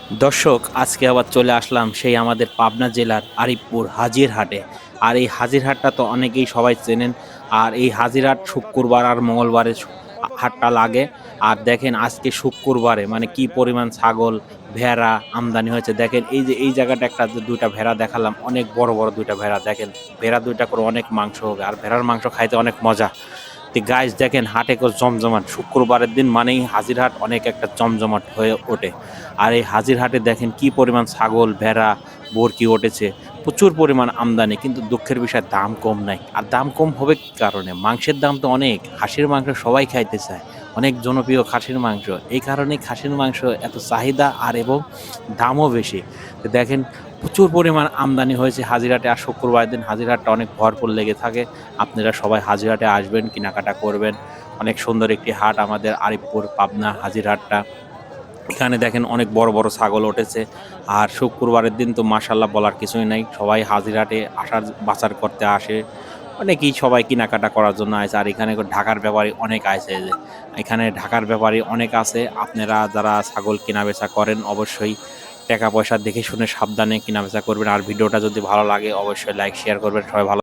দর্শক, আজকে আবার চলে আসলাম সেই আমাদের পাবনা জেলার আরিফপুর হাজিরহাটে। আর এই হাজিরহাটটা তো অনেকেই সবাই চেনেন। আর এই হাজিরহাট শুক্রবার আর মঙ্গলবারে হাটটা লাগে। আর দেখেন আজকে শুক্রবারে মানে কি পরিমাণ ছাগল ভেড়া আমদানি হয়েছে দেখেন। এই যে এই জায়গাটা একটা যে দুইটা ভেড়া দেখালাম, অনেক বড় বড় দুইটা ভেড়া দেখেন। ভেড়া দুইটা করে অনেক মাংস হবে, আর ভেড়ার মাংস খাইতে অনেক মজা। তো গাইস দেখেন হাটে জমজমাট, শুক্রবারের দিন মানেই হাজিরহাট অনেক একটা জমজমাট হয়ে ওঠে। আর এই হাজিরহাটে দেখেন কি পরিমাণ ছাগল ভেড়া বরকি উঠেছে, প্রচুর পরিমাণ আমদানি। কিন্তু দুঃখের বিষয় দাম কম নাই। আর দাম কম হবে কি কারণে? মাংসের দাম তো অনেক, খাসির মাংস সবাই খাইতে চায়, অনেক জনপ্রিয় খাসির মাংস। এই কারণেই খাসির মাংস এত চাহিদা আর এবং দামও বেশি। তো দেখেন প্রচুর পরিমাণ আমদানি হয়েছে হাজিরহাটে। আর শুক্রবার দিন হাজিরহাটটা অনেক ভরপুর লেগে থাকে। আপনারা সবাই হাজিরহাটে আসবেন, কেনাকাটা করবেন। অনেক সুন্দর একটি হাট আমাদের আরিফপুর পাবনা হাজিরহাটটা। এখানে দেখেন অনেক বড় বড় ছাগল উঠেছে। আর শুক্রবারের দিন তো মাশাল্লাহ বলার কিছুই নাই, সবাই হাজিরহাটে আসার বাজার করতে আসে। অনেকেই সবাই কেনাকাটা করার জন্য আসে। আর এখানে ঢাকার ব্যাপারী অনেক আছে, যে এখানে ঢাকার ব্যাপারী অনেক আছে। আপনারা যারা ছাগল কেনা বেচা করেন অবশ্যই টাকা পয়সা দেখে শুনে সাবধানে কেনা বেচা করবেন। আর ভিডিওটা যদি ভালো লাগে অবশ্যই লাইক শেয়ার করবেন। সবাই ভালো